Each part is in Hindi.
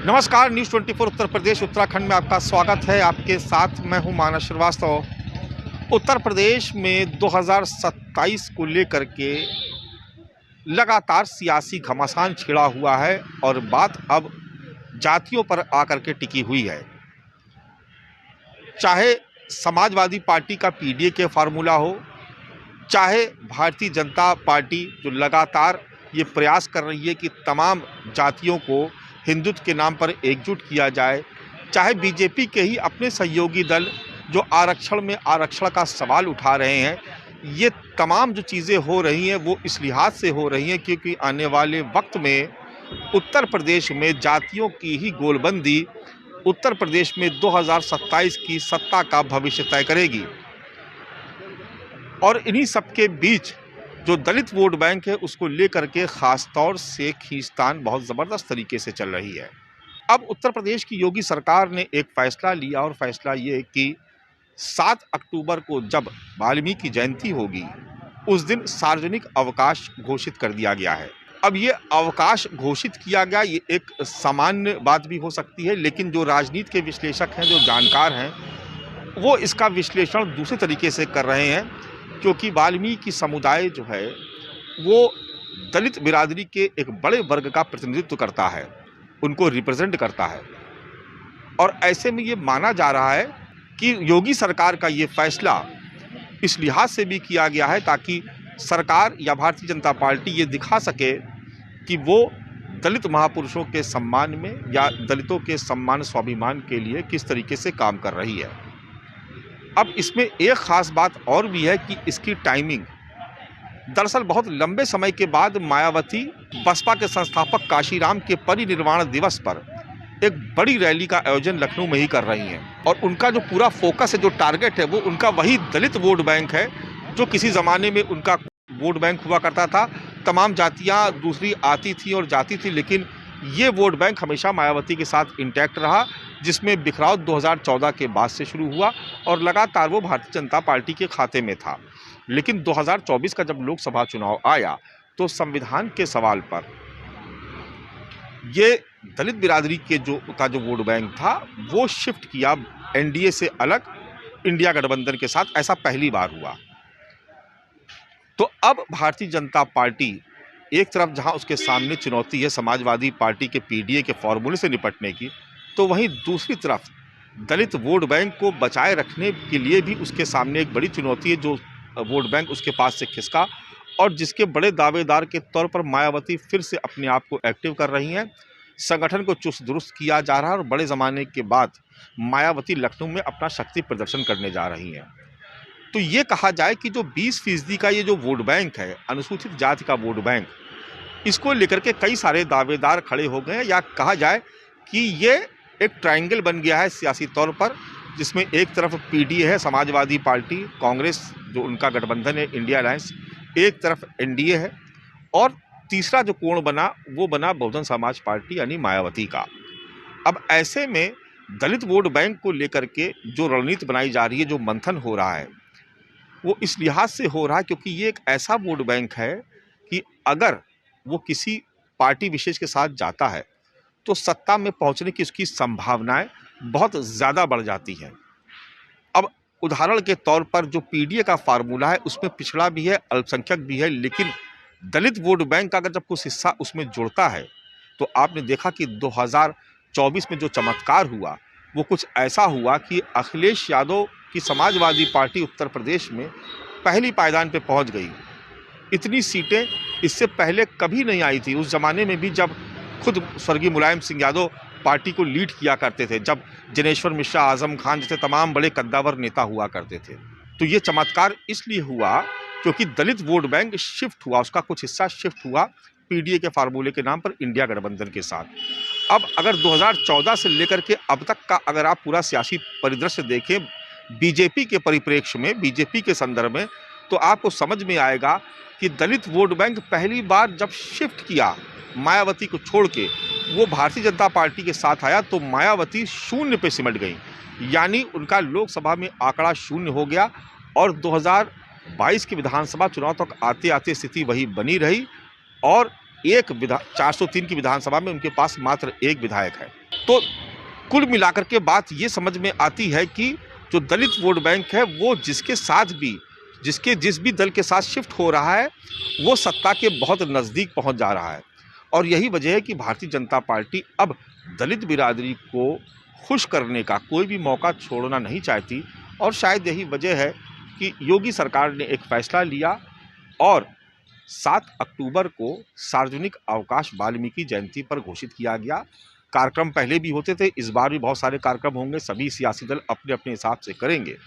नमस्कार, न्यूज़ 24 उत्तर प्रदेश उत्तराखंड में आपका स्वागत है। आपके साथ मैं हूं मानस श्रीवास्तव। उत्तर प्रदेश में 2027 को लेकर के लगातार सियासी घमासान छिड़ा हुआ है और बात अब जातियों पर आकर के टिकी हुई है। चाहे समाजवादी पार्टी का पीडीए के फार्मूला हो, चाहे भारतीय जनता पार्टी जो लगातार ये प्रयास कर रही है कि तमाम जातियों को हिंदुत्व के नाम पर एकजुट किया जाए, चाहे बीजेपी के ही अपने सहयोगी दल जो आरक्षण में आरक्षण का सवाल उठा रहे हैं, ये तमाम जो चीज़ें हो रही हैं वो इस लिहाज से हो रही हैं क्योंकि आने वाले वक्त में उत्तर प्रदेश में जातियों की ही गोलबंदी उत्तर प्रदेश में 2027 की सत्ता का भविष्य तय करेगी। और इन्हीं सबके बीच जो दलित वोट बैंक है उसको लेकर के खास तौर से खींचतान बहुत ज़बरदस्त तरीके से चल रही है। अब उत्तर प्रदेश की योगी सरकार ने एक फ़ैसला लिया और फैसला ये कि 7 अक्टूबर को जब वाल्मीकि जयंती होगी उस दिन सार्वजनिक अवकाश घोषित कर दिया गया है। अब ये अवकाश घोषित किया गया, ये एक सामान्य बात भी हो सकती है, लेकिन जो राजनीति के विश्लेषक हैं, जो जानकार हैं, वो इसका विश्लेषण दूसरे तरीके से कर रहे हैं क्योंकि वाल्मीकि समुदाय जो है वो दलित बिरादरी के एक बड़े वर्ग का प्रतिनिधित्व करता है, उनको रिप्रेजेंट करता है। और ऐसे में ये माना जा रहा है कि योगी सरकार का ये फैसला इस लिहाज से भी किया गया है ताकि सरकार या भारतीय जनता पार्टी ये दिखा सके कि वो दलित महापुरुषों के सम्मान में या दलितों के सम्मान स्वाभिमान के लिए किस तरीके से काम कर रही है। अब इसमें एक ख़ास बात और भी है कि इसकी टाइमिंग दरअसल बहुत लंबे समय के बाद मायावती बसपा के संस्थापक काशीराम के परिनिर्वाण दिवस पर एक बड़ी रैली का आयोजन लखनऊ में ही कर रही हैं और उनका जो पूरा फोकस है, जो टारगेट है, वो उनका वही दलित वोट बैंक है जो किसी ज़माने में उनका वोट बैंक हुआ करता था। तमाम जातियाँ दूसरी आती थी और जाती थी, लेकिन ये वोट बैंक हमेशा मायावती के साथ इंटैक्ट रहा, जिसमें बिखराव 2014 के बाद से शुरू हुआ और लगातार वो भारतीय जनता पार्टी के खाते में था। लेकिन 2024 का जब लोकसभा चुनाव आया तो संविधान के सवाल पर ये दलित बिरादरी के जो वोट बैंक था वो शिफ्ट किया एनडीए से अलग, इंडिया गठबंधन के साथ। ऐसा पहली बार हुआ। तो अब भारतीय जनता पार्टी एक तरफ जहां उसके सामने चुनौती है समाजवादी पार्टी के पीडीए के फॉर्मूले से निपटने की, तो वहीं दूसरी तरफ दलित वोट बैंक को बचाए रखने के लिए भी उसके सामने एक बड़ी चुनौती है। जो वोट बैंक उसके पास से खिसका और जिसके बड़े दावेदार के तौर पर मायावती फिर से अपने आप को एक्टिव कर रही हैं, संगठन को चुस्त दुरुस्त किया जा रहा है और बड़े ज़माने के बाद मायावती लखनऊ में अपना शक्ति प्रदर्शन करने जा रही हैं। तो ये कहा जाए कि जो 20% का ये जो वोट बैंक है, अनुसूचित जाति का वोट बैंक, इसको लेकर के कई सारे दावेदार खड़े हो गए हैं, या कहा जाए कि ये एक ट्रायंगल बन गया है सियासी तौर पर, जिसमें एक तरफ पीडीए है, समाजवादी पार्टी, कांग्रेस जो उनका गठबंधन है, इंडिया अलायंस, एक तरफ एनडीए है और तीसरा जो कोण बना वो बना बहुजन समाज पार्टी यानी मायावती का। अब ऐसे में दलित वोट बैंक को लेकर के जो रणनीति बनाई जा रही है, जो मंथन हो रहा है, वो इस लिहाज से हो रहा है क्योंकि ये एक ऐसा वोट बैंक है कि अगर वो किसी पार्टी विशेष के साथ जाता है तो सत्ता में पहुंचने की उसकी संभावनाएं बहुत ज़्यादा बढ़ जाती हैं। अब उदाहरण के तौर पर जो पीडीए का फार्मूला है उसमें पिछड़ा भी है, अल्पसंख्यक भी है, लेकिन दलित वोट बैंक का अगर जब कुछ हिस्सा उसमें जुड़ता है तो आपने देखा कि 2024 में जो चमत्कार हुआ वो कुछ ऐसा हुआ कि अखिलेश यादव की समाजवादी पार्टी उत्तर प्रदेश में पहली पायदान पे पहुंच गई। इतनी सीटें इससे पहले कभी नहीं आई थी, उस ज़माने में भी जब खुद स्वर्गीय मुलायम सिंह यादव पार्टी को लीड किया करते थे, जब जनेश्वर मिश्रा, आजम खान जैसे तमाम बड़े कद्दावर नेता हुआ करते थे। तो ये चमत्कार इसलिए हुआ क्योंकि दलित वोट बैंक शिफ्ट हुआ, उसका कुछ हिस्सा शिफ्ट हुआ पीडीए के फार्मूले के नाम पर इंडिया गठबंधन के साथ। अब अगर 2014 से लेकर के अब तक का अगर आप पूरा सियासी परिदृश्य देखें बीजेपी के परिप्रेक्ष्य में, बीजेपी के संदर्भ में, तो आपको समझ में आएगा कि दलित वोट बैंक पहली बार जब शिफ्ट किया मायावती को छोड़ के, वो भारतीय जनता पार्टी के साथ आया तो मायावती शून्य पे सिमट गई, यानी उनका लोकसभा में आंकड़ा शून्य हो गया और 2022 के विधानसभा चुनाव तक आते आते स्थिति वही बनी रही और 403 की विधानसभा में उनके पास मात्र एक विधायक है। तो कुल मिलाकर के बात ये समझ में आती है कि जो दलित वोट बैंक है वो जिस भी दल के साथ शिफ्ट हो रहा है वो सत्ता के बहुत नज़दीक पहुंच जा रहा है। और यही वजह है कि भारतीय जनता पार्टी अब दलित बिरादरी को खुश करने का कोई भी मौका छोड़ना नहीं चाहती। और शायद यही वजह है कि योगी सरकार ने एक फैसला लिया और 7 अक्टूबर को सार्वजनिक अवकाश वाल्मीकि जयंती पर घोषित किया गया। कार्यक्रम पहले भी होते थे, इस बार भी बहुत सारे कार्यक्रम होंगे, सभी सियासी दल अपने अपने हिसाब से करेंगे।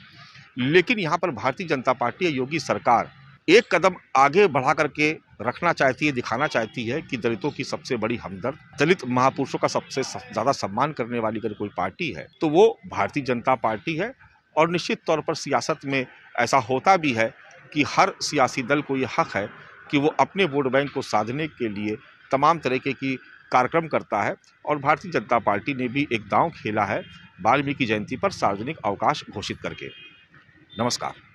लेकिन यहाँ पर भारतीय जनता पार्टी या योगी सरकार एक कदम आगे बढ़ा करके रखना चाहती है, दिखाना चाहती है कि दलितों की सबसे बड़ी हमदर्द, दलित महापुरुषों का सबसे ज़्यादा सम्मान करने वाली अगर कोई पार्टी है तो वो भारतीय जनता पार्टी है। और निश्चित तौर पर सियासत में ऐसा होता भी है कि हर सियासी दल को ये हक है कि वो अपने वोट बैंक को साधने के लिए तमाम तरीके की कार्यक्रम करता है। और भारतीय जनता पार्टी ने भी एक दांव खेला है वाल्मीकि जयंती पर सार्वजनिक अवकाश घोषित करके। नमस्कार।